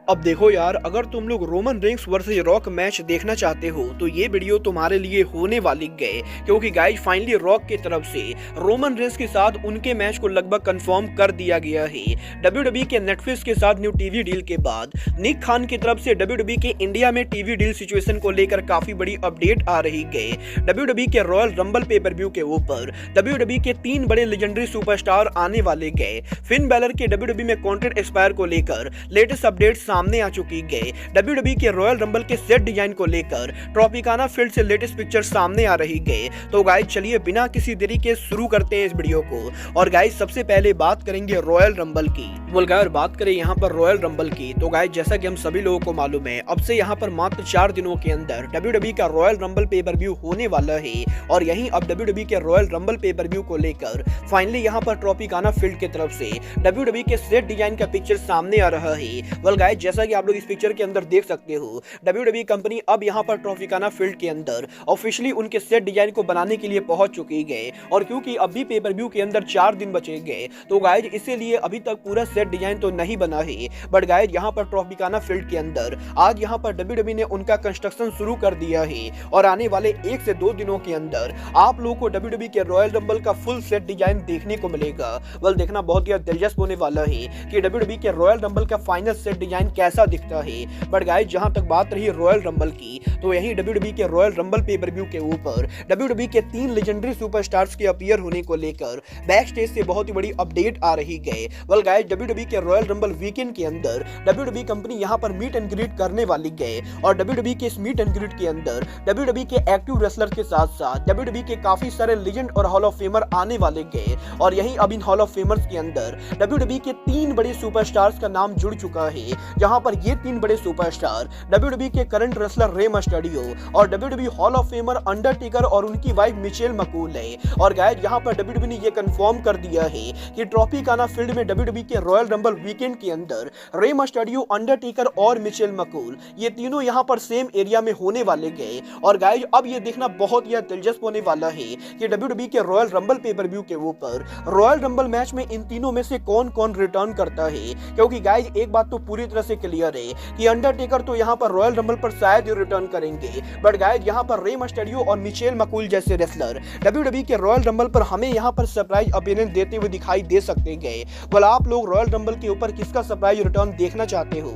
अब देखो यार, अगर तुम लोग Roman Reigns versus rock match देखना चाहते हो तो ये वीडियो तुम्हारे लिए होने वाली गए, क्योंकि गाइस फाइनली रॉक की तरफ से रोमन रेंस के साथ उनके मैच को लगभग कंफर्म कर दिया गया है। डब्ल्यूडब्ल्यूई के नेटफ्लिक्स के साथ न्यू टीवी डील के बाद निक खान की तरफ से डब्ल्यूडब्ल्यूई के इंडिया में टीवी डील सिचुएशन को लेकर काफी बड़ी अपडेट आ रही गए। डब्ल्यूडब्ल्यूई के रॉयल रंबल पेपर व्यू के ऊपर डब्ल्यूडब्ल्यूई के 3 बड़े लेजेंडरी सुपरस्टार आने वाले गए। फिन बैलर के डब्ल्यूडब्ल्यूई में कॉन्ट्रैक्ट एक्सपायर को लेकर लेटेस्ट अपडेट सामने आ चुकी गए। डब्ल्यूडब्ल्यूई के रॉयल रंबल के सेट डिजाइन को लेकर ट्रॉपिकाना फील्ड से लेटेस्ट पिक्चर सामने आ रही गए। तो गाइस चलिए बिना किसी देरी के शुरू करते हैं इस वीडियो को। और गाइस सबसे पहले बात करेंगे रॉयल रंबल की। बोलकर बात करें यहाँ पर रॉयल रंबल की, तो गाइस जैसा कि हम सभी लोगों को मालूम है, अब से यहाँ पर मात्र 4 दिनों के अंदर डब्ल्यूडब्ल्यूई का रॉयल रंबल पेपर व्यू होने वाला है। और यहीं अब डब्ल्यूडब्ल्यूई के रॉयल रंबल पेपर व्यू को लेकर फाइनली यहाँ पर ट्रॉपिकाना फील्ड की तरफ से डब्ल्यूडब्ल्यूई के सेट डिजाइन का पिक्चर सामने आ रहा है। वेल गाइस जैसा कि आप लोग इस पिक्चर के अंदर देख सकते हो, डब्ल्यूडब्ल्यूई कंपनी अब यहाँ पर ट्रॉपिकाना फील्ड के अंदर ऑफिशियली उनके सेट डिजाइन को बनाने के लिए पहुंच चुकी है। और क्योंकि अभी पेपर व्यू के अंदर 4 दिन बचे गए, तो गाइस इसीलिए अभी तक पूरा सेट डिजाइन तो नहीं बना है। बट गाइस यहाँ पर ट्रॉपिकाना फील्ड के अंदर आज यहाँ पर डब्ल्यूडब्ल्यूई ने उनका कंस्ट्रक्शन शुरू कर दिया है। और आने वाले 1 से 2 दिनों के अंदर आप लोगों को डब्ल्यूडब्ल्यूई के रॉयल रंबल का फुल सेट डिजाइन देखने को मिलेगा। वेल देखना बहुत ही दिलचस्प होने वाला है कि डब्ल्यूडब्ल्यूई के रॉयल रंबल का फाइनल सेट डिजाइन कैसा दिखता है। बट गाइस जहां तक बात रही रॉयल रंबल की, तो यहीं डब्ल्यूडब्ल्यूई के रॉयल रंबल पेपर व्यू के ऊपर डब्ल्यूडब्ल्यूई के 3 लेजेंडरी सुपरस्टार्स के अपीयर होने को लेकर बैक स्टेज से बहुत ही बड़ी अपडेट आ रही है। वेल गाइस डब्ल्यूडब्ल्यूई के रॉयल रंबल वीकेंड के अंदर डब्ल्यूडब्ल्यूई कंपनी यहां पर मीट एंड ग्रीट करने वाली है। और डब्ल्यूडब्ल्यूई के इस मीट एंड ग्रीट के अंदर डब्ल्यूडब्ल्यूई के एक्टिव रेसलर के साथ साथ डब्ल्यूडब्ल्यूई के काफी सारे लेजेंड और हॉल ऑफ फेमर आने वाले गए। और यहीं अब इन हॉल ऑफ फेमर्स के अंदर डब्ल्यूडब्ल्यूई के 3 बड़े सुपरस्टार्स का नाम जुड़ चुका है, जहां पर ये 3 बड़े सुपरस्टार डब्ल्यूडब्ल्यूई के करंट रेसलर रे मिस्टेरियो और WWE hall of famer Undertaker और उनकी वाइफ मिचेल मकूल है। और गाइस यहां पर डब्ल्यूडब्ल्यूई ने ये कंफर्म कर दिया है कि ट्रॉपिकाना फील्ड में डब्ल्यूडब्ल्यूई के रॉयल रंबल वीकेंड के अंदर रे मिस्टेरियो, अंडरटेकर और मिचेल मकूल ये तीनों यहां पर सेम एरिया में होने वाले गए। और गाइस अब ये देखना बहुत ही दिलचस्प होने वाला है कि डब्ल्यूडब्ल्यूई के रॉयल रंबल पेपर व्यू के ऊपर रॉयल रंबल मैच में इन तीनों में से कौन कौन रिटर्न करता है। क्योंकि गाइस एक बात तो पूरी तरह से क्लियर है कि अंडरटेकर तो यहाँ पर रॉयल रंबल पर शायद ही रिटर्न करेंगे। बट गाइस यहाँ पर रे मिस्टेरियो और मिचेल मकूल जैसे रेसलर डब्ल्यूडब्ल्यूई के रॉयल रंबल पर हमें यहाँ पर सरप्राइज अपीयरेंस देते हुए दिखाई दे सकते गए। बोला आप लोग रॉयल रंबल के ऊपर किसका सरप्राइज रिटर्न देखना चाहते हो,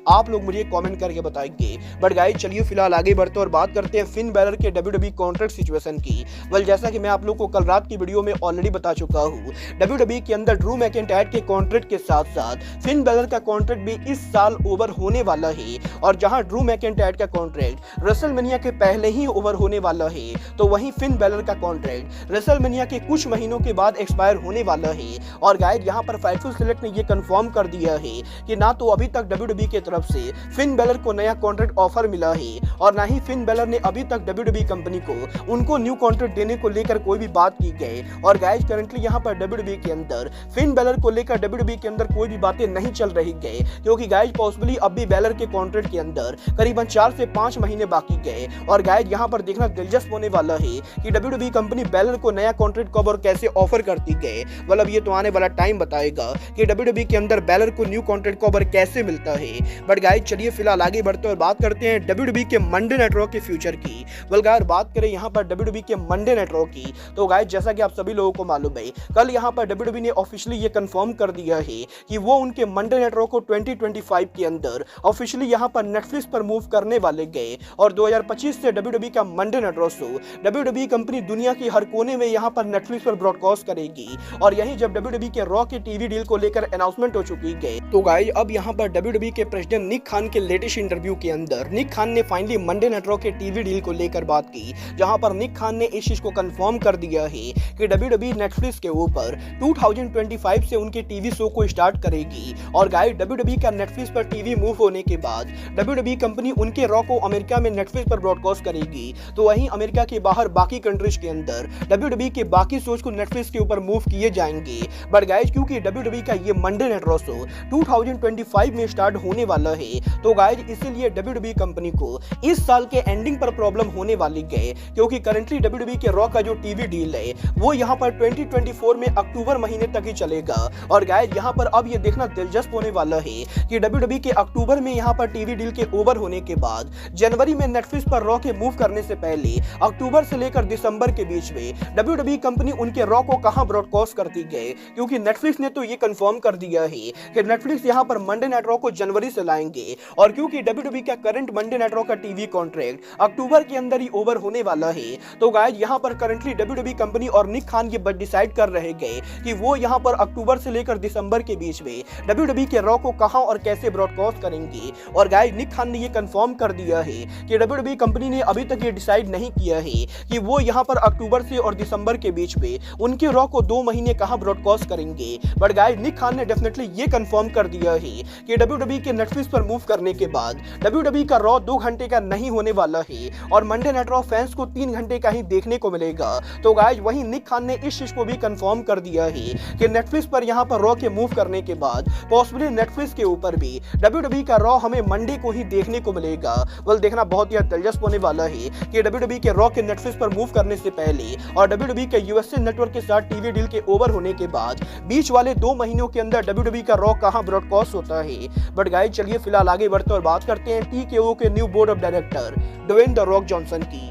आप लोग मुझे कमेंट करके बताएंगे। बट गाइस चलिए फिलहाल आगे बढ़ते और बात करते हैं फिन बैलर के डब्ल्यूडब्ल्यूई कॉन्ट्रैक्ट सिचुएशन की। वेल जैसा कि मैं आप लोग को कल रात की वीडियो में ऑलरेडी बता चुका हूँ, डब्ल्यूडब्ल्यूई के अंदर ड्रू मैकिंटायर के कॉन्ट्रैक्ट के साथ साथ फिन बैलर का कॉन्ट्रैक्ट भी इस साल ओवर होने वाला है। और जहां ड्रू मैकिंटायर का कॉन्ट्रैक्ट रेसलमेनिया के पहले ही ओवर होने वाला है, तो वहीं फिन बैलर का कॉन्ट्रैक्ट रेसलमेनिया के कुछ महीनों के बाद एक्सपायर होने वाला है। और गाइस यहाँ पर फाइटफुल सेलेक्ट ने यह कंफर्म कर दिया है कि ना तो अभी तक डब्ल्यूडब्ल्यूई की तरफ से फिन बैलर को नया कॉन्ट्रैक्ट ऑफर मिला है, और ना ही फिन बैलर ने अभी तक डब्ल्यूडब्ल्यूई कंपनी को उनको न्यू कॉन्ट्रैक्ट देने को लेकर कोई भी बात की गई। और गाइस करंटली यहाँ पर डब्ल्यूडब्ल्यूई के अंदर फिन बैलर को लेकर डब्ल्यूडब्ल्यूई के अंदर कोई भी बातें नहीं चल रही गए, क्योंकि गाइस पॉसिबली अब भी बैलर के कॉन्ट्रैक्ट के अंदर करीबन 4 से 5 महीने बाकी गए। और गाइस यहाँ पर देखना दिलचस्प होने वाला है कि डब्ल्यूडब्ल्यूई कंपनी बैलर को नया कॉन्ट्रैक्ट कब और कैसे ऑफर करती गए। मतलब ये तो आने वाला टाइम बताएगा कि डब्ल्यूडब्ल्यूई के अंदर बैलर को न्यू कॉन्ट्रैक्ट कब और कैसे मिलता है। बट गाइस चलिए फिलहाल आगे बढ़ते और बात करते हैं डब्ल्यूडब्ल्यूई के मंडे नाइट रॉ के फ्यूचर की। वेल गाइस बात करें यहाँ पर डब्ल्यूडब्ल्यूई के मंडे नाइट रॉ की, तो गाइस जैसा कि आप सभी लोगों को मालूम है, कल यहाँ पर डब्ल्यूडब्ल्यूई ने ऑफिशियली ये कंफर्म कर दिया है कि वो उनके मंडे नाइट रॉ को 2025 के अंदर ऑफिशियली यहाँ पर नेटफ्लिक्स पर मूव करने वाले गए। और 2025 से डब्ल्यूडब्ल्यूई का Monday night raw show WWE company दुनिया के हर कोने में यहाँ पर नेटफ्लिक्स पर ब्रॉडकास्ट करेगी। और यही जब डब्ल्यूडब्ल्यूई के रॉ के टीवी डील को लेकर अनाउंसमेंट हो चुकी है, तो गाइस अब यहाँ पर डब्ल्यूडब्ल्यूई के प्रेसिडेंट निक खान के लेटेस्ट इंटरव्यू के अंदर निक खान ने फाइनली मंडे नाइट रॉ के टीवी डील को लेकर बात की, जहां पर निक खान ने इस चीज को कंफर्म कर दिया है कि डब्ल्यूडब्ल्यूई नेटफ्लिक्स के ऊपर 2025 से उनके टीवी शो को स्टार्ट करेगी। और गाइस डब्ल्यूडब्ल्यूई का नेटफ्लिक्स पर टीवी मूव होने के बाद डब्ल्यूडब्ल्यूई कंपनी उनके रॉ को अमेरिका में नेटफ्लिक्स पर ब्रॉडकास्ट करेगी, तो वहीं अमेरिका के बाहर बाकी कंट्रीज के अंदर डब्ल्यूडब्ल्यूई के बाकी शोज को नेटफ्लिक्स के ऊपर मूव किए जाएंगे। बट गाइस क्योंकि डब्ल्यूडब्ल्यूई का ये मंडे नाइट रॉ शो 2025 में स्टार्ट होने वाला वाला है। तो गाइज इसीलिए WWE कंपनी को इस साल के एंडिंग पर प्रॉब्लम होने वाली है, क्योंकि करंटली WWE के रॉ का जो टीवी डील है वो यहाँ पर 2024 में अक्टूबर महीने तक ही चलेगा। और गाइज यहाँ पर अब ये देखना दिलचस्प होने वाला है कि WWE के अक्टूबर में यहाँ पर टीवी डील के ओवर होने के बाद जनवरी में नेटफ्लिक्स पर रॉ के मूव करने से पहले अक्टूबर से लेकर दिसंबर के बीच में WWE कंपनी उनके रॉ को कहां ब्रॉडकास्ट करती है, क्योंकि नेटफ्लिक्स ने तो ये कंफर्म कर दिया है कि नेटफ्लिक्स यहां पर मंडे नाइट रॉ को जनवरी से लाएंगे। और क्योंकि WWE का करंट मंडे नाइट रॉ का टीवी कॉन्ट्रैक्ट अक्टूबर के अंदर ही ओवर होने वाला है, तो गाइज यहां पर करंटली WWE कंपनी और निक खान ये डिसाइड कर रहे हैं कि वो यहां पर अक्टूबर से लेकर दिसंबर के बीच में WWE के रॉ को कहां और कैसे ब्रॉडकास्ट करेंगे। और गाइज निक खान ने ये कंफर्म कर दिया है कि WWE कंपनी ने अभी तक ये डिसाइड नहीं किया है कि वो यहां पर अक्टूबर से और दिसंबर के बीच में उनके रॉ को 2 महीने कहां ब्रॉडकास्ट करेंगे। बट गाइज निक खान ने डेफिनेटली ये कंफर्म कर दिया है कि WWE के नेटफ्लिक्स पर मूव करने के बाद WWE का रॉ 2 घंटे का नहीं होने वाला है और मंडे नाइट रॉ फैंस को 3 घंटे का ही देखने को मिलेगा। तो गाइज वहीं निक खान ने इस चीज को भी कंफर्म कर दिया है कि नेटफ्लिक्स पर यहां पर रॉ के मूव करने के बाद पॉसिबली नेटफ्लिक्स के ऊपर भी WWE का रॉ हमें मंडे को ही देखने को मिलेगा। वेल देखना बहुत ही दिलचस्प होने वाला है कि WWE के रॉ के नेटफ्लिक्स पर मूव करने से पहले और WWE के यूएसए नेटवर्क के साथ टीवी डील के ओवर होने के बाद बीच वाले 2 महीनों के अंदर WWE का रॉ कहां ब्रॉडकास्ट होता है। बट गाइस चलिए फिलहाल आगे बढ़ते और बात करते हैं TKO के new board of director Dwayne the Rock Johnson की।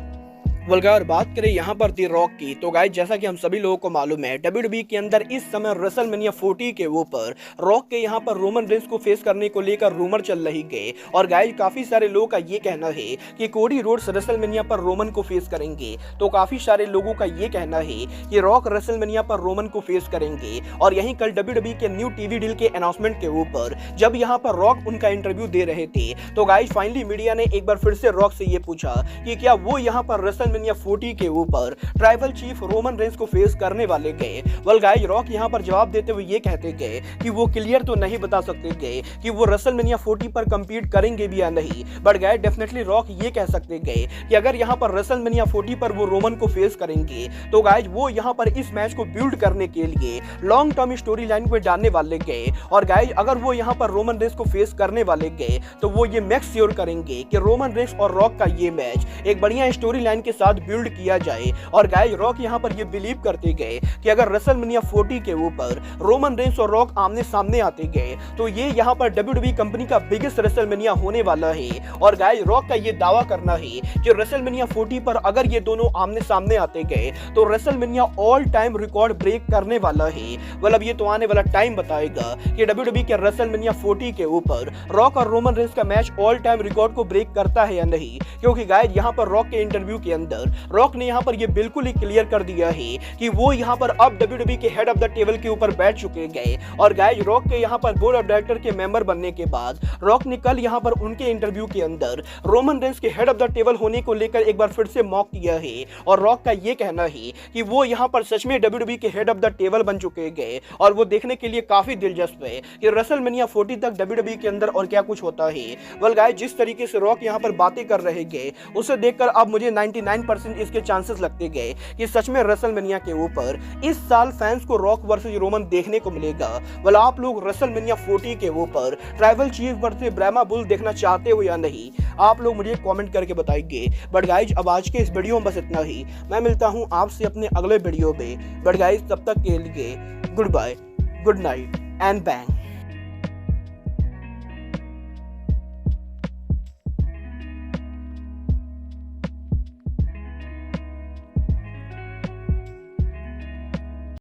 वल्गार बात करें यहाँ पर दी रॉक की, तो गाइस जैसा कि हम सभी लोगों को मालूम है WWE के अंदर इस समय रेसलमेनिया 40 के ऊपर रॉक के यहाँ पर रोमन रेंस को फेस करने को लेकर रूमर चल रही है। और गाइस काफी सारे लोगों का ये कहना है कि कोडी रोड्स रेसलमेनिया पर रोमन को फेस करेंगे, तो काफी सारे लोगों का ये कहना है कि रॉक रेसलमेनिया पर रोमन को फेस करेंगे। और यहीं कल WWE के न्यू टीवी डील के अनाउंसमेंट के ऊपर जब यहाँ पर रॉक उनका इंटरव्यू दे रहे थे, तो गाइस फाइनली मीडिया ने एक बार फिर से रॉक से ये पूछा कि क्या वो यहाँ पर रेसलमेनिया 40 के ऊपर ट्राइबल चीफ रोमन रेंस को फेस करने वाले गए। वेल गाइस रॉक यहाँ पर जवाब देते हुए ये कहते गए कि वो क्लियर तो नहीं बता सकते गए कि वो रेसलमेनिया 40 पर कंपीट करेंगे भी या नहीं, बट गाइस डेफिनेटली रॉक ये कह सकते गए कि अगर यहाँ पर रेसलमेनिया 40 पर वो रोमन को फेस करेंगे तो गाइस वो यहाँ पर इस मैच को बिल्ड करने के लिए लॉन्ग टर्म स्टोरी लाइन पे डालने वाले गए। और गाइस अगर वो यहाँ पर रोमन रेंस को फेस करने वाले गए तो वो ये मेक श्योर करेंगे कि रोमन रेंस और रॉक का ये मैच एक बढ़िया स्टोरी लाइन के साथ बिल्ड किया जाए। और गाइस रॉक यहाँ पर ये बिलीव करते गए कि अगर रेसलमेनिया 40 के ऊपर रोमन रेंस और रॉक आमने सामने आते गए तो ये यहाँ पर WWE कंपनी का बिगेस्ट रेसलमेनिया होने वाला है। और गाइस रॉक का ये दावा करना है कि रेसलमेनिया 40 पर अगर ये दोनों आमने सामने आते गए तो WrestleMania all time record break करने वाला है। मतलब ये तो आने वाला टाइम बताएगा कि WWE के रेसलमेनिया 40 के ऊपर रॉक और रोमन रेंस का मैच ऑल टाइम रिकॉर्ड को ब्रेक करता है या नहीं। क्योंकि गाइस यहाँ पर रॉक के इंटरव्यू के अंदर रॉक ने यहाँ पर ये बिल्कुल ही क्लियर कर दिया है कि वो यहाँ पर अब WWE के हेड ऑफ द टेबल के ऊपर बैठ चुके गए। और गाइस रॉक के यहाँ पर बोर्ड ऑफ डायरेक्टर के मेंबर बनने के बाद रॉक ने कल यहाँ पर उनके इंटरव्यू के अंदर रोमन रेंस के हेड ऑफ द टेबल होने को लेकर एक बार फिर से मॉक किया है। और रॉक का ये कहना है कि वो यहाँ पर सच में WWE के हेड ऑफ द टेबल बन चुके गए और वो देखने के लिए काफी दिलचस्प है कि रेसलमेनिया 40 तक WWE के अंदर और क्या कुछ होता है। वेल गाइस जिस तरीके से रॉक यहाँ पर बातें कर रहे गए उसे देखकर अब मुझे 99% इसके चांसेस लगते गए कि सच में रेसलमेनिया के ऊपर इस साल फैंस को रॉक वर्सेस रोमन देखने को मिलेगा। वेल आप लोग रेसलमेनिया 40 के ऊपर tribal chief versus Brahma bull देखना चाहते हो या नहीं, आप लोग मुझे कमेंट करके बताइए। बट गाइज अब आज के इस वीडियो में बस इतना ही, मैं मिलता हूं आपसे अपने अगले वीडियो में। बट गाइज तब तक के लिए goodbye, good night and bang.